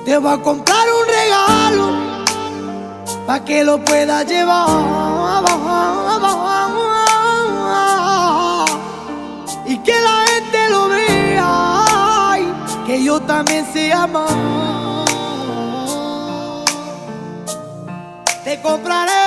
Te voy a comprar un regalo pa' que lo puedas llevar y que la gente lo vea y que yo también sé amar. Te compraré